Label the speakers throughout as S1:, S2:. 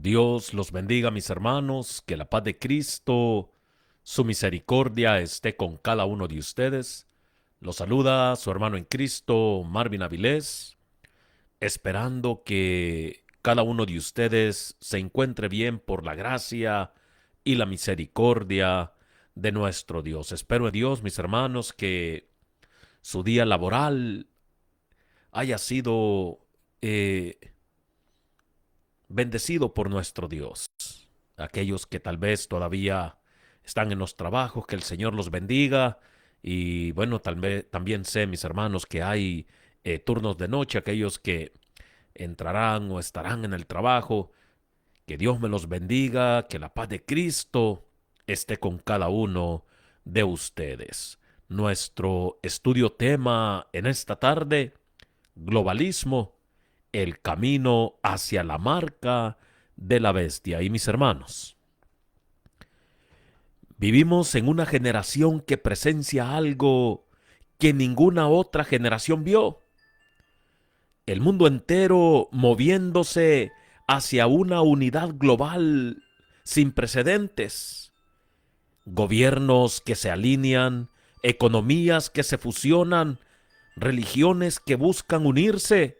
S1: Dios los bendiga, mis hermanos, que la paz de Cristo, su misericordia esté con cada uno de ustedes. Los saluda su hermano en Cristo, Marvin Avilés, esperando que cada uno de ustedes se encuentre bien por la gracia y la misericordia de nuestro Dios. Espero en Dios, mis hermanos, que su día laboral haya sido eh, bendecido por nuestro Dios. Aquellos que tal vez todavía están en los trabajos, que el Señor los bendiga. Y bueno, tal vez también sé, mis hermanos, que hay turnos de noche, aquellos que entrarán o estarán en el trabajo. Que Dios me los bendiga, que la paz de Cristo esté con cada uno de ustedes. Nuestro estudio tema en esta tarde, globalismo, el camino hacia la marca de la bestia. Y mis hermanos, vivimos en una generación que presencia algo que ninguna otra generación vio. El mundo entero moviéndose hacia una unidad global sin precedentes. Gobiernos que se alinean, economías que se fusionan, religiones que buscan unirse,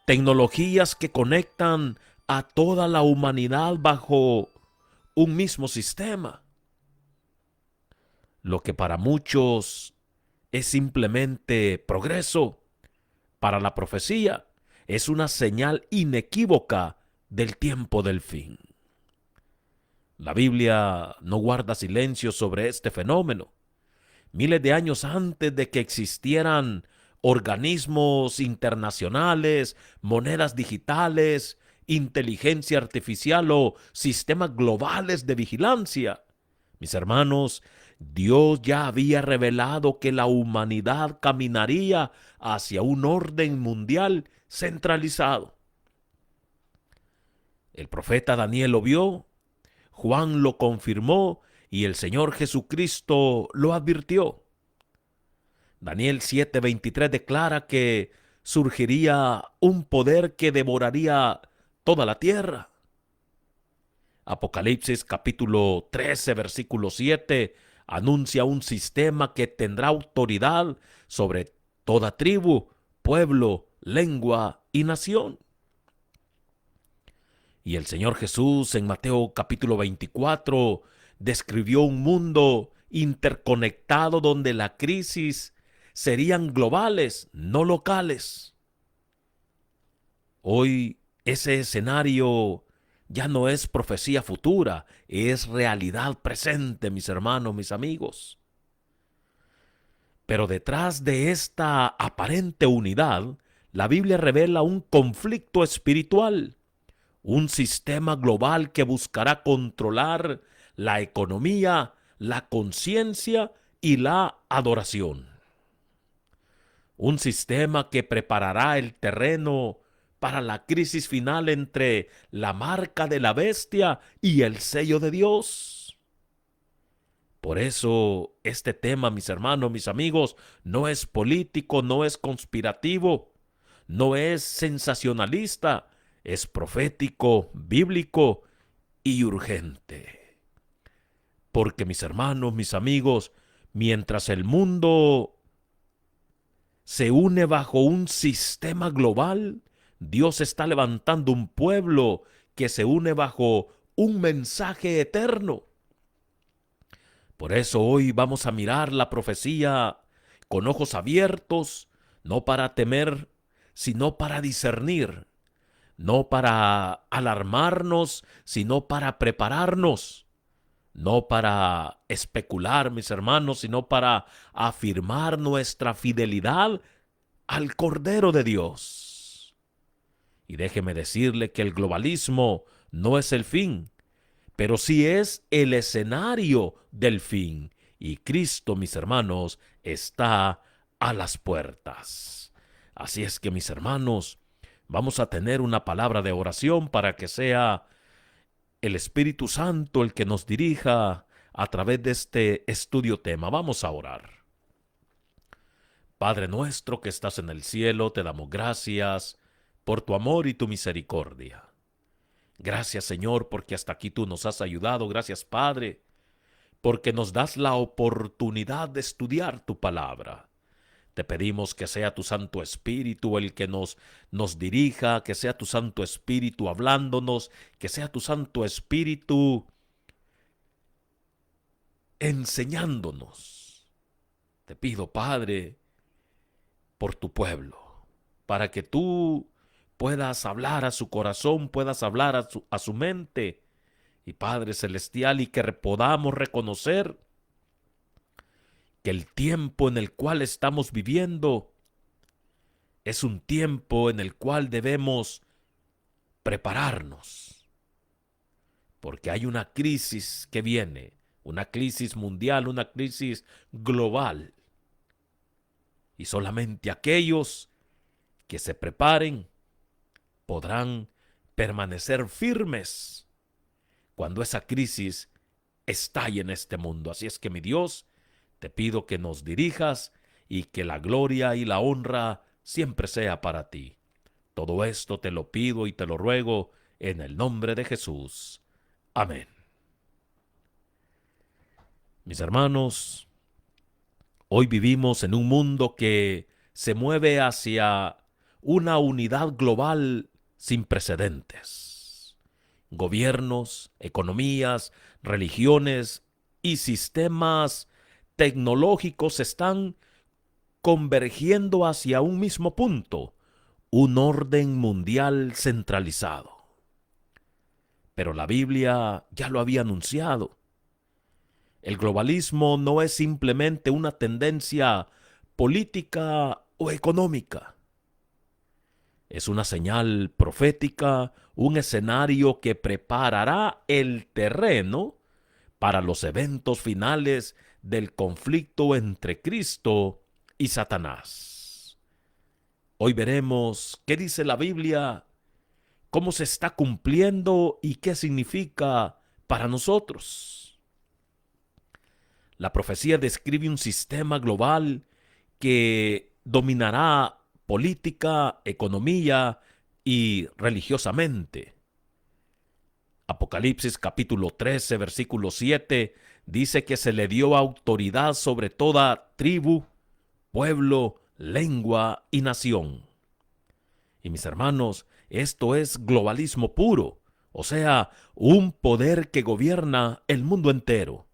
S1: tecnologías que conectan a toda la humanidad bajo un mismo sistema. Lo que para muchos es simplemente progreso, para la profecía es una señal inequívoca del tiempo del fin. La Biblia no guarda silencio sobre este fenómeno. Miles de años antes de que existieran organismos internacionales, monedas digitales, inteligencia artificial o sistemas globales de vigilancia, mis hermanos, Dios ya había revelado que la humanidad caminaría hacia un orden mundial centralizado. El profeta Daniel lo vio, Juan lo confirmó y el Señor Jesucristo lo advirtió. Daniel 7:23 declara que surgiría un poder que devoraría toda la tierra. Apocalipsis capítulo 13, versículo 7 anuncia un sistema que tendrá autoridad sobre toda tribu, pueblo, lengua y nación. Y el Señor Jesús en Mateo capítulo 24 describió un mundo interconectado donde la crisis serían globales, no locales. Hoy ese escenario ya no es profecía futura, es realidad presente, mis hermanos, mis amigos. Pero detrás de esta aparente unidad, la Biblia revela un conflicto espiritual, un sistema global que buscará controlar la economía, la conciencia y la adoración. Un sistema que preparará el terreno para la crisis final entre la marca de la bestia y el sello de Dios. Por eso este tema, mis hermanos, mis amigos, no es político, no es conspirativo, no es sensacionalista, es profético, bíblico y urgente. Porque mis hermanos, mis amigos, mientras el mundo se une bajo un sistema global, Dios está levantando un pueblo que se une bajo un mensaje eterno. Por eso hoy vamos a mirar la profecía con ojos abiertos, no para temer, sino para discernir, no para alarmarnos, sino para prepararnos, no para especular, mis hermanos, sino para afirmar nuestra fidelidad al Cordero de Dios. Y déjeme decirle que el globalismo no es el fin, pero sí es el escenario del fin. Y Cristo, mis hermanos, está a las puertas. Así es que, mis hermanos, vamos a tener una palabra de oración para que sea el Espíritu Santo el que nos dirija a través de este estudio tema. Vamos a orar. Padre nuestro que estás en el cielo, te damos gracias por tu amor y tu misericordia. Gracias, Señor, porque hasta aquí tú nos has ayudado. Gracias, Padre, porque nos das la oportunidad de estudiar tu palabra. Te pedimos que sea tu Santo Espíritu el que nos dirija, que sea tu Santo Espíritu hablándonos, que sea tu Santo Espíritu enseñándonos. Te pido, Padre, por tu pueblo, para que tú puedas hablar a su corazón, puedas hablar a su mente, y Padre Celestial, y que podamos reconocer que el tiempo en el cual estamos viviendo es un tiempo en el cual debemos prepararnos, porque hay una crisis que viene, una crisis mundial, una crisis global, y solamente aquellos que se preparen podrán permanecer firmes cuando esa crisis estalle en este mundo. Así es que, mi Dios, te pido que nos dirijas y que la gloria y la honra siempre sea para ti. Todo esto te lo pido y te lo ruego en el nombre de Jesús. Amén. Mis hermanos, hoy vivimos en un mundo que se mueve hacia una unidad global sin precedentes. Gobiernos, economías, religiones y sistemas tecnológicos están convergiendo hacia un mismo punto, un orden mundial centralizado. Pero la Biblia ya lo había anunciado. El globalismo no es simplemente una tendencia política o económica. Es una señal profética, un escenario que preparará el terreno para los eventos finales del conflicto entre Cristo y Satanás. Hoy veremos qué dice la Biblia, cómo se está cumpliendo y qué significa para nosotros. La profecía describe un sistema global que dominará política, economía y religiosamente. Apocalipsis capítulo 13, versículo 7, dice que se le dio autoridad sobre toda tribu, pueblo, lengua y nación. Y mis hermanos, esto es globalismo puro, o sea, un poder que gobierna el mundo entero.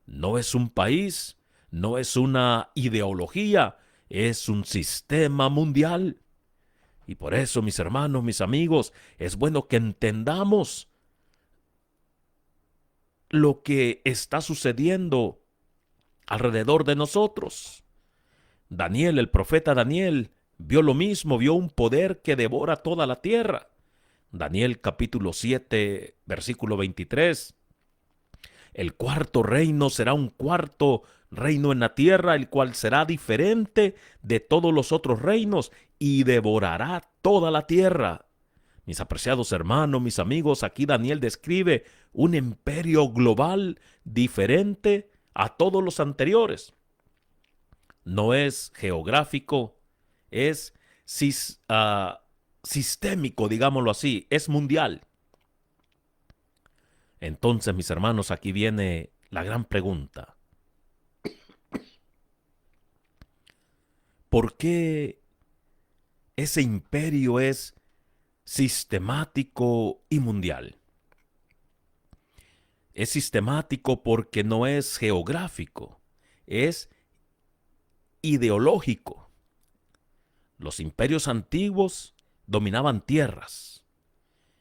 S1: No es un país, no es una ideología, es un sistema mundial. Y por eso, mis hermanos, mis amigos, es bueno que entendamos lo que está sucediendo alrededor de nosotros. Daniel, el profeta Daniel, vio lo mismo, vio un poder que devora toda la tierra. Daniel capítulo 7, versículo 23. El cuarto reino será un cuarto reino en la tierra, el cual será diferente de todos los otros reinos y devorará toda la tierra. Mis apreciados hermanos, mis amigos, aquí Daniel describe un imperio global diferente a todos los anteriores. No es geográfico, es sistémico, digámoslo así, es mundial. Entonces, mis hermanos, aquí viene la gran pregunta. ¿Por qué ese imperio es sistemático y mundial? Es sistemático porque no es geográfico, es ideológico. Los imperios antiguos dominaban tierras.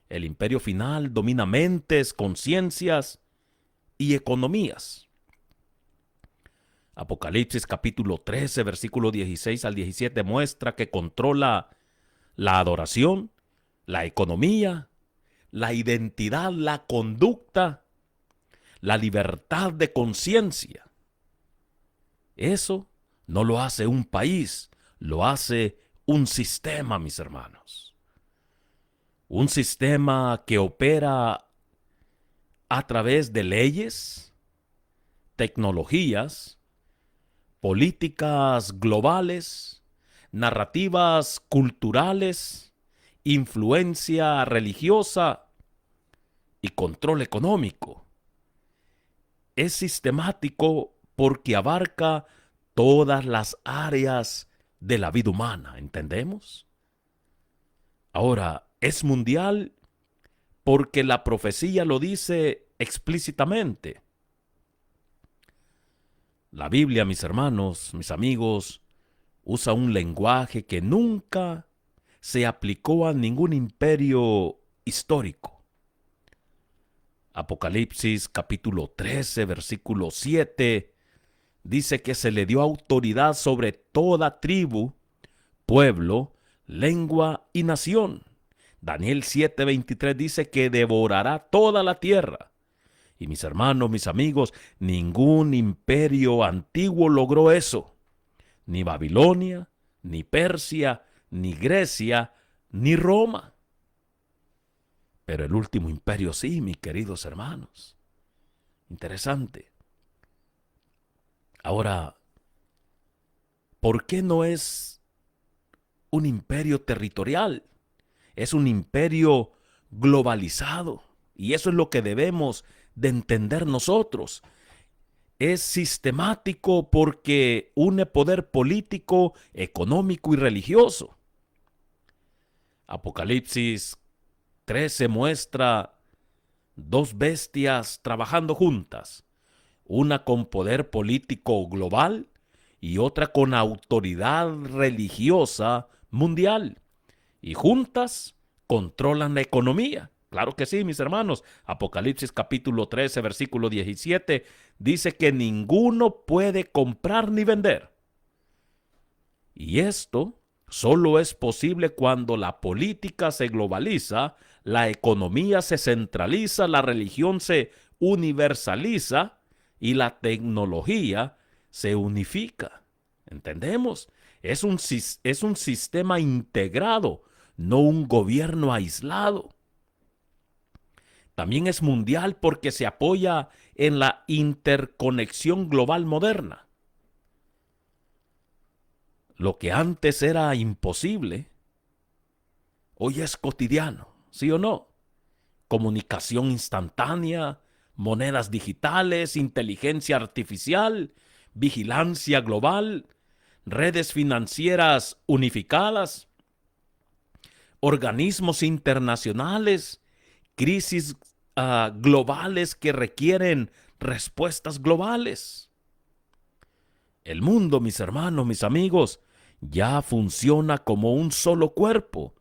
S1: El imperio final domina mentes, conciencias y economías. Apocalipsis capítulo 13, versículo 16 al 17 muestra que controla la adoración, la economía, la identidad, la conducta, la libertad de conciencia. Eso no lo hace un país, lo hace un sistema, mis hermanos. Un sistema que opera a través de leyes, tecnologías, políticas globales, narrativas culturales, influencia religiosa y control económico. Es sistemático porque abarca todas las áreas de la vida humana, ¿entendemos? Ahora, es mundial porque la profecía lo dice explícitamente. La Biblia, mis hermanos, mis amigos, usa un lenguaje que nunca se aplicó a ningún imperio histórico. Apocalipsis capítulo 13, versículo 7, dice que se le dio autoridad sobre toda tribu, pueblo, lengua y nación. Daniel 7:23 dice que devorará toda la tierra. Y mis hermanos, mis amigos, ningún imperio antiguo logró eso. Ni Babilonia, ni Persia, ni Grecia, ni Roma. Pero el último imperio sí, mis queridos hermanos. Interesante. Ahora, ¿por qué no es un imperio territorial? Es un imperio globalizado. Y eso es lo que debemos de entender nosotros. Es sistemático porque une poder político, económico y religioso. Apocalipsis 13 muestra dos bestias trabajando juntas, una con poder político global y otra con autoridad religiosa mundial. Y juntas controlan la economía. Claro que sí, mis hermanos. Apocalipsis capítulo 13, versículo 17, dice que ninguno puede comprar ni vender. Y esto solo es posible cuando la política se globaliza, la economía se centraliza, la religión se universaliza y la tecnología se unifica. ¿Entendemos? Es un sistema integrado, no un gobierno aislado. También es mundial porque se apoya en la interconexión global moderna. Lo que antes era imposible, hoy es cotidiano, ¿sí o no? Comunicación instantánea, monedas digitales, inteligencia artificial, vigilancia global, redes financieras unificadas, organismos internacionales, crisis globales que requieren respuestas globales. El mundo, mis hermanos, mis amigos, ya funciona como un solo cuerpo.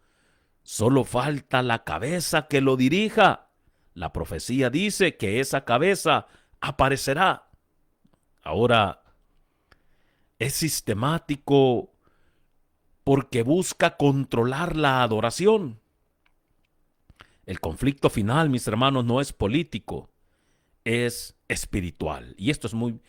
S1: Solo falta la cabeza que lo dirija. La profecía dice que esa cabeza aparecerá. Ahora, es sistemático porque busca controlar la adoración. El conflicto final, mis hermanos, no es político, es espiritual. Y esto es muy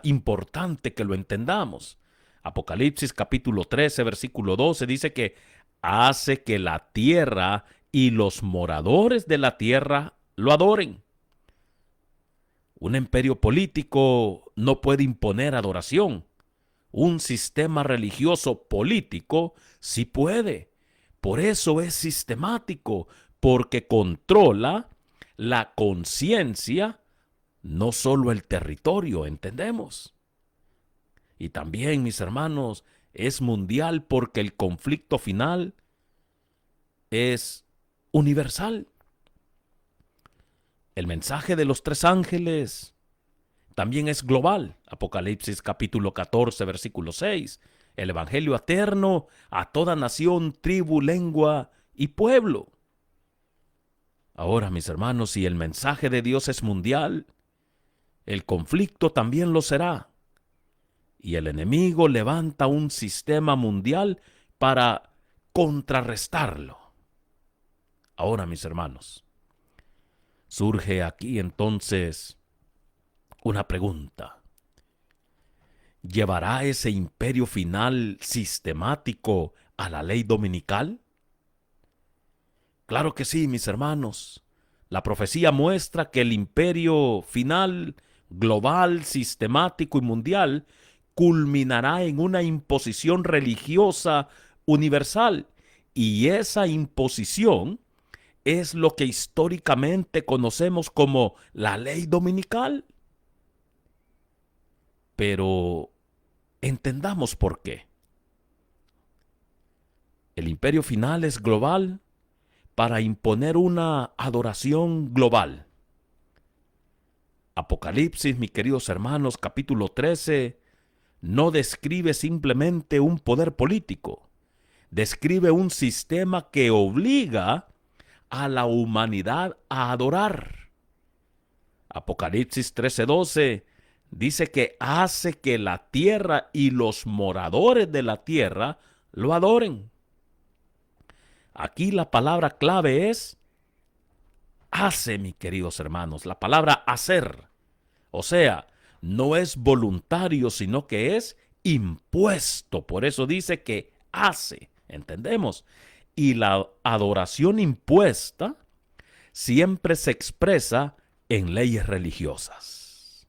S1: importante que lo entendamos. Apocalipsis capítulo 13, versículo 12 dice que hace que la tierra y los moradores de la tierra lo adoren. Un imperio político no puede imponer adoración. Un sistema religioso político sí puede. Por eso es sistemático, porque controla la conciencia, no solo el territorio, ¿entendemos? Y también, mis hermanos, es mundial porque el conflicto final es universal. El mensaje de los tres ángeles también es global. Apocalipsis capítulo 14, versículo 6. El evangelio eterno a toda nación, tribu, lengua y pueblo. Ahora, mis hermanos, si el mensaje de Dios es mundial, el conflicto también lo será. Y el enemigo levanta un sistema mundial para contrarrestarlo. Ahora, mis hermanos, surge aquí entonces una pregunta. ¿Llevará ese imperio final sistemático a la ley dominical? Claro que sí, mis hermanos. La profecía muestra que el imperio final, global, sistemático y mundial, culminará en una imposición religiosa universal. Y esa imposición es lo que históricamente conocemos como la ley dominical. Pero entendamos por qué. El imperio final es global para imponer una adoración global. Apocalipsis, mis queridos hermanos, capítulo 13, no describe simplemente un poder político, describe un sistema que obliga a la humanidad a adorar. Apocalipsis 13:12 dice que hace que la tierra y los moradores de la tierra lo adoren. Aquí la palabra clave es hace, mis queridos hermanos, la palabra hacer. O sea, no es voluntario, sino que es impuesto. Por eso dice que hace, ¿entendemos? Y la adoración impuesta siempre se expresa en leyes religiosas.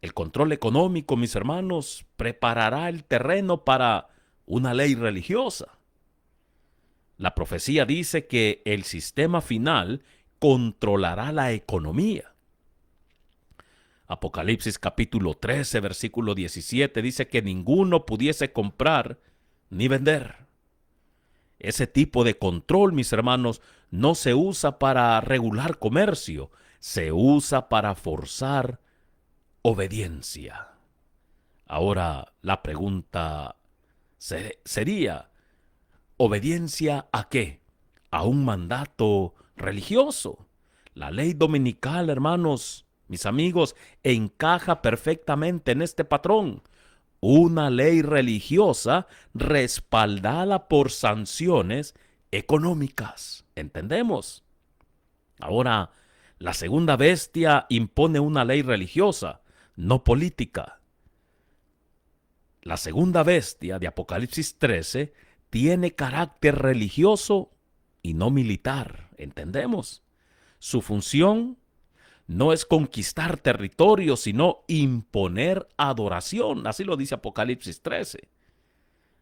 S1: El control económico, mis hermanos, preparará el terreno para una ley religiosa. La profecía dice que el sistema final controlará la economía. Apocalipsis capítulo 13, versículo 17 dice que ninguno pudiese comprar ni vender. Ese tipo de control, mis hermanos, no se usa para regular comercio, se usa para forzar obediencia. Ahora la pregunta sería, ¿obediencia a qué? A un mandato religioso. La ley dominical, hermanos, mis amigos, encaja perfectamente en este patrón. Una ley religiosa respaldada por sanciones económicas. ¿Entendemos? Ahora, la segunda bestia impone una ley religiosa, no política. La segunda bestia de Apocalipsis 13 tiene carácter religioso y no militar. ¿Entendemos? Su función no es conquistar territorio, sino imponer adoración. Así lo dice Apocalipsis 13.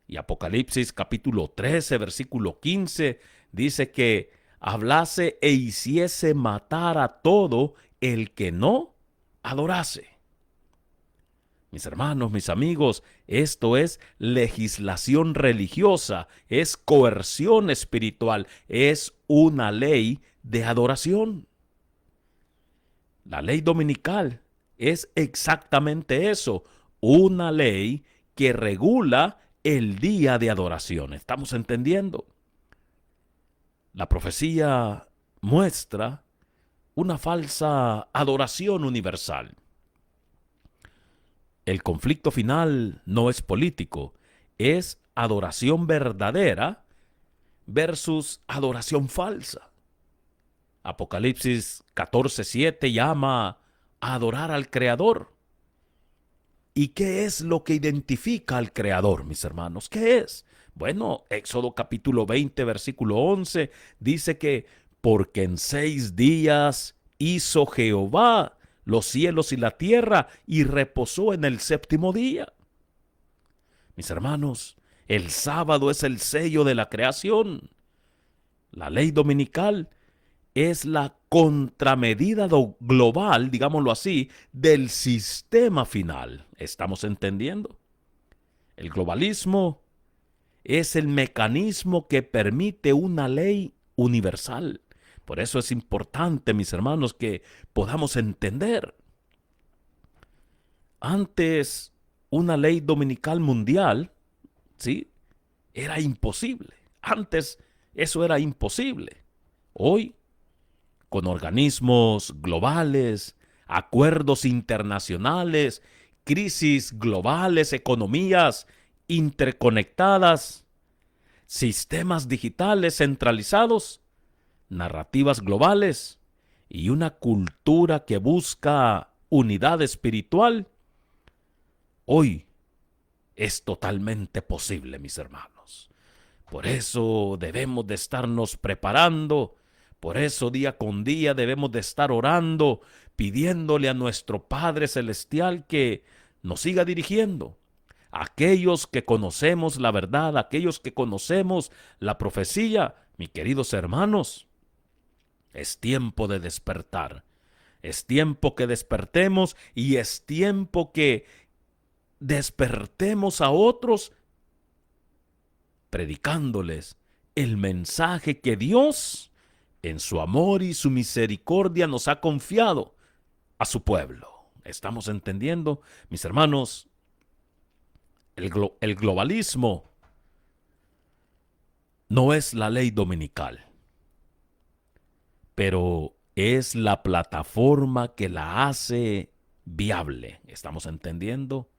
S1: Y Apocalipsis capítulo 13, versículo 15, dice que hablase e hiciese matar a todo el que no adorase. Mis hermanos, mis amigos, esto es legislación religiosa, es coerción espiritual, es una ley de adoración. La ley dominical es exactamente eso, una ley que regula el día de adoración. ¿Estamos entendiendo? La profecía muestra una falsa adoración universal. El conflicto final no es político, es adoración verdadera versus adoración falsa. Apocalipsis 14:7 llama a adorar al Creador. ¿Y qué es lo que identifica al Creador, mis hermanos? ¿Qué es? Bueno, Éxodo capítulo 20, versículo 11 dice que porque en 6 días hizo Jehová los cielos y la tierra y reposó en el séptimo día. Mis hermanos, el sábado es el sello de la creación. La ley dominical es la contramedida global, digámoslo así, del sistema final. ¿Estamos entendiendo? El globalismo es el mecanismo que permite una ley universal. Por eso es importante, mis hermanos, que podamos entender. Antes, una ley dominical mundial, ¿sí?, era imposible. Antes, eso era imposible. Hoy, con organismos globales, acuerdos internacionales, crisis globales, economías interconectadas, sistemas digitales centralizados, narrativas globales y una cultura que busca unidad espiritual, hoy es totalmente posible, mis hermanos. Por eso debemos de estarnos preparando. Por eso día con día debemos de estar orando, pidiéndole a nuestro Padre Celestial que nos siga dirigiendo. Aquellos que conocemos la verdad, aquellos que conocemos la profecía, Mis queridos hermanos, es tiempo de despertar. Es tiempo que despertemos y es tiempo que despertemos a otros predicándoles el mensaje que Dios, en su amor y su misericordia, nos ha confiado a su pueblo. ¿Estamos entendiendo? Mis hermanos, el globalismo no es la ley dominical, pero es la plataforma que la hace viable. ¿Estamos entendiendo?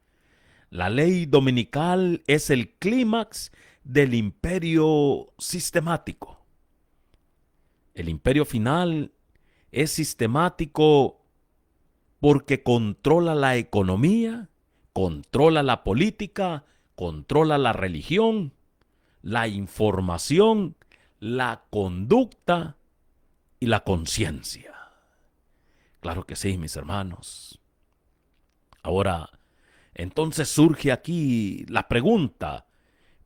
S1: La ley dominical es el clímax del imperio sistemático. El imperio final es sistemático porque controla la economía, controla la política, controla la religión, la información, la conducta y la conciencia. Claro que sí, mis hermanos. Ahora, entonces surge aquí la pregunta,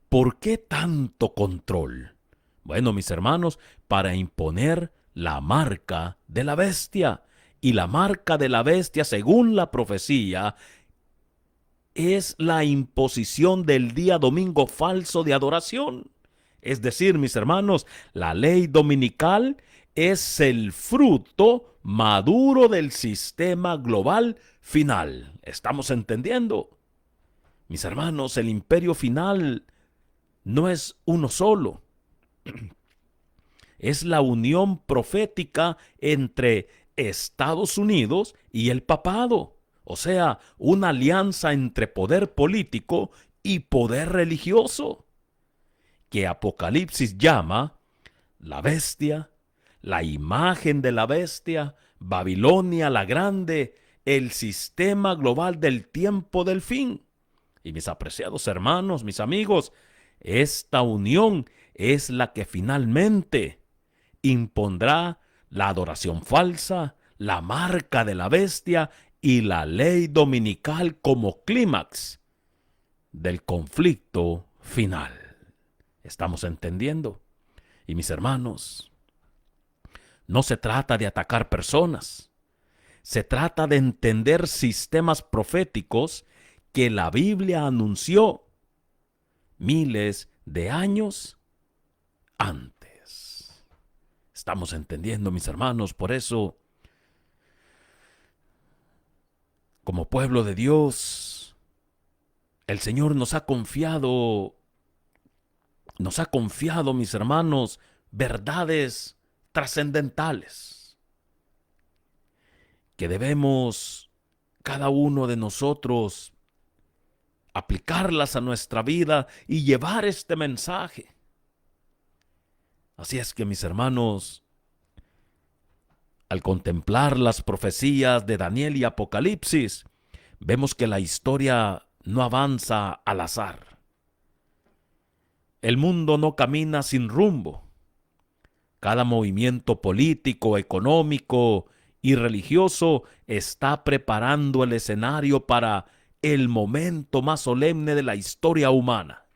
S1: ¿por qué tanto control? Bueno, mis hermanos, para imponer la marca de la bestia. Y la marca de la bestia, según la profecía, es la imposición del día domingo falso de adoración. Es decir, mis hermanos, la ley dominical es el fruto maduro del sistema global final. ¿Estamos entendiendo? Mis hermanos, el imperio final no es uno solo. Es la unión profética entre Estados Unidos y el papado. O sea, una alianza entre poder político y poder religioso, que Apocalipsis llama la bestia, la imagen de la bestia, Babilonia la grande, el sistema global del tiempo del fin. Y mis apreciados hermanos, mis amigos, esta unión es la que finalmente impondrá la adoración falsa, la marca de la bestia y la ley dominical como clímax del conflicto final. ¿Estamos entendiendo? Y mis hermanos, no se trata de atacar personas. Se trata de entender sistemas proféticos que la Biblia anunció miles de años antes. ¿Estamos entendiendo, mis hermanos? Por eso, como pueblo de Dios, el Señor nos ha confiado, mis hermanos, verdades trascendentales que debemos, cada uno de nosotros, aplicarlas a nuestra vida y llevar este mensaje. Así es que, mis hermanos, al contemplar las profecías de Daniel y Apocalipsis, vemos que la historia no avanza al azar. El mundo no camina sin rumbo. Cada movimiento político, económico y religioso está preparando el escenario para el momento más solemne de la historia humana.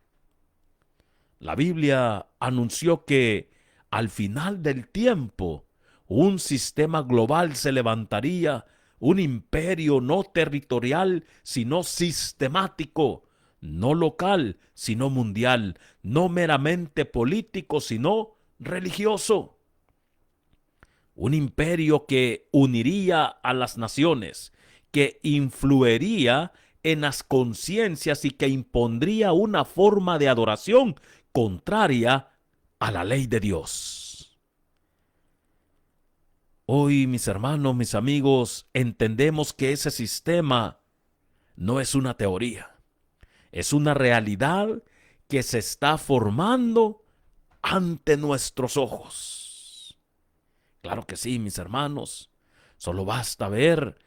S1: La Biblia anunció que al final del tiempo un sistema global se levantaría, un imperio no territorial, sino sistemático, no local, sino mundial, no meramente político, sino religioso. Un imperio que uniría a las naciones, que influiría en las conciencias y que impondría una forma de adoración contraria a la ley de Dios. Hoy, mis hermanos, mis amigos, entendemos que ese sistema no es una teoría, es una realidad que se está formando ante nuestros ojos. Claro que sí, mis hermanos, solo basta ver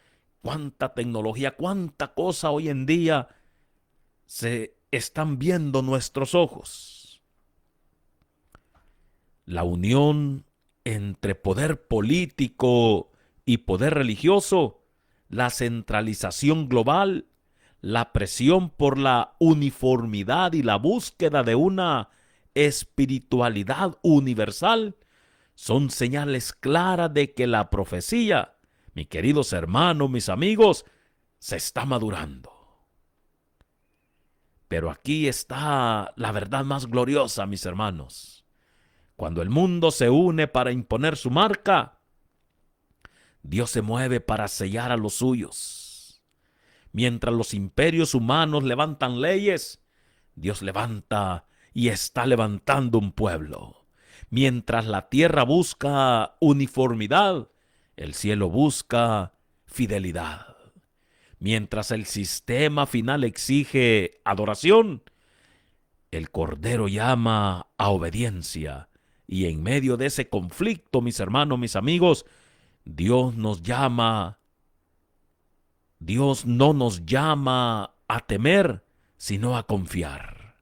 S1: cuánta tecnología, cuánta cosa hoy en día se están viendo nuestros ojos. La unión entre poder político y poder religioso, la centralización global, la presión por la uniformidad y la búsqueda de una espiritualidad universal son señales claras de que la profecía, mis queridos hermanos, mis amigos, se está madurando. Pero aquí está la verdad más gloriosa, mis hermanos. Cuando el mundo se une para imponer su marca, Dios se mueve para sellar a los suyos. Mientras los imperios humanos levantan leyes, Dios levanta y está levantando un pueblo. Mientras la tierra busca uniformidad, el cielo busca fidelidad. Mientras el sistema final exige adoración, el Cordero llama a obediencia. Y en medio de ese conflicto, mis hermanos, mis amigos, Dios no nos llama a temer, sino a confiar.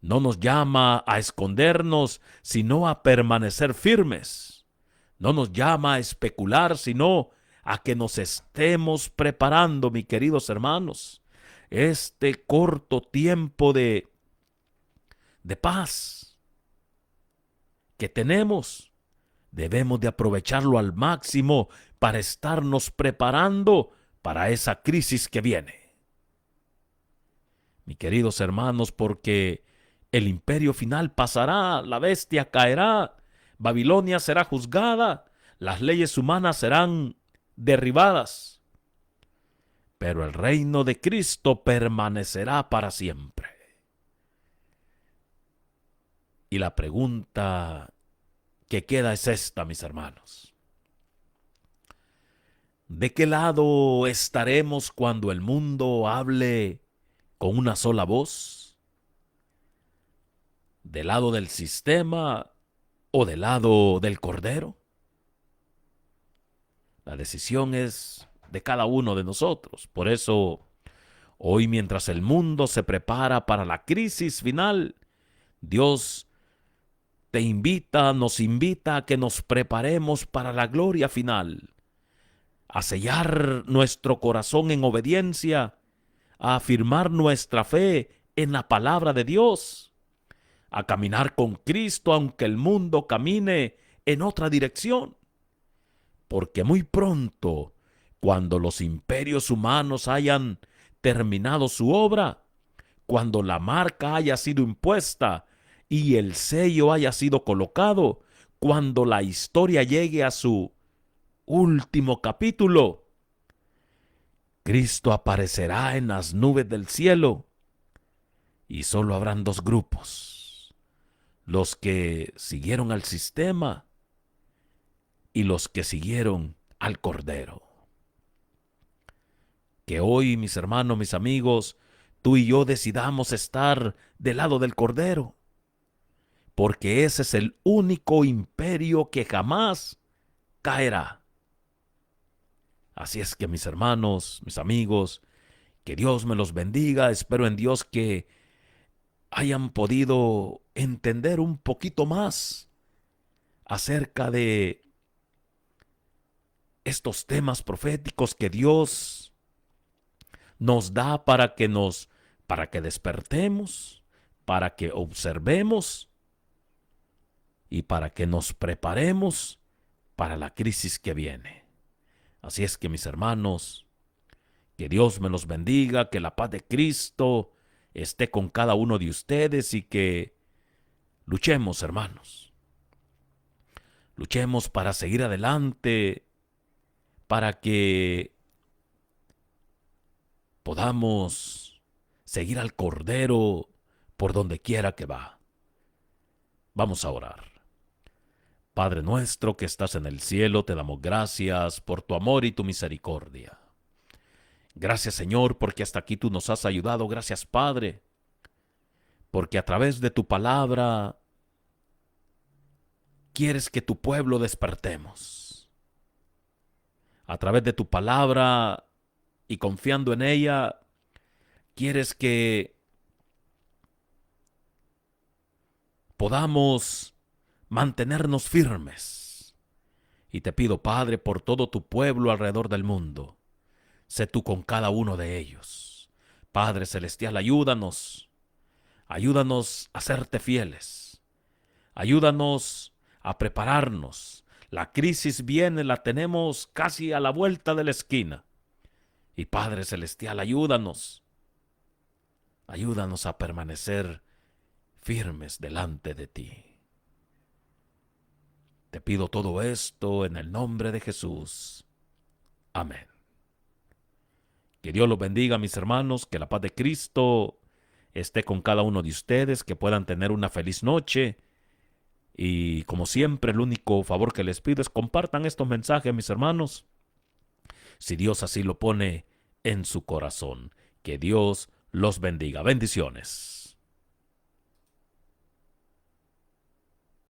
S1: No nos llama a escondernos, sino a permanecer firmes. No nos llama a especular, sino a que nos estemos preparando, mis queridos hermanos. Este corto tiempo de paz que tenemos, debemos de aprovecharlo al máximo para estarnos preparando para esa crisis que viene. Mis queridos hermanos, porque el imperio final pasará, la bestia caerá, Babilonia será juzgada, las leyes humanas serán derribadas, pero el reino de Cristo permanecerá para siempre. Y la pregunta que queda es esta, mis hermanos. ¿De qué lado estaremos cuando el mundo hable con una sola voz? ¿Del lado del sistema o del lado del Cordero? La decisión es de cada uno de nosotros. Por eso, hoy, mientras el mundo se prepara para la crisis final, Dios nos invita a que nos preparemos para la gloria final, a sellar nuestro corazón en obediencia, a afirmar nuestra fe en la palabra de Dios, a caminar con Cristo aunque el mundo camine en otra dirección. Porque muy pronto, cuando los imperios humanos hayan terminado su obra, cuando la marca haya sido impuesta y el sello haya sido colocado, cuando la historia llegue a su último capítulo, Cristo aparecerá en las nubes del cielo y solo habrán dos grupos: los que siguieron al sistema y los que siguieron al Cordero. Que hoy, mis hermanos, mis amigos, tú y yo decidamos estar del lado del Cordero, porque ese es el único imperio que jamás caerá. Así es que, mis hermanos, mis amigos, que Dios me los bendiga. Espero en Dios que hayan podido entender un poquito más acerca de estos temas proféticos que Dios nos da para que despertemos, para que observemos y para que nos preparemos para la crisis que viene. Así es que, mis hermanos, que Dios me los bendiga, que la paz de Cristo esté con cada uno de ustedes y que luchemos, hermanos. Luchemos para seguir adelante, para que podamos seguir al Cordero por donde quiera que va. Vamos a orar. Padre nuestro que estás en el cielo, te damos gracias por tu amor y tu misericordia. Gracias, Señor, porque hasta aquí tú nos has ayudado. Gracias, Padre, porque a través de tu palabra quieres que tu pueblo despertemos. A través de tu palabra y confiando en ella, quieres que podamos mantenernos firmes. Y te pido, Padre, por todo tu pueblo alrededor del mundo, sé tú con cada uno de ellos. Padre Celestial, ayúdanos Ayúdanos a serte fieles. Ayúdanos a prepararnos. La crisis viene, la tenemos casi a la vuelta de la esquina. Y Padre Celestial, ayúdanos. Ayúdanos a permanecer firmes delante de ti. Te pido todo esto en el nombre de Jesús. Amén. Que Dios los bendiga, mis hermanos, que la paz de Cristo esté con cada uno de ustedes, que puedan tener una feliz noche. Y como siempre, el único favor que les pido es compartan estos mensajes, mis hermanos, si Dios así lo pone en su corazón. Que Dios los bendiga. Bendiciones.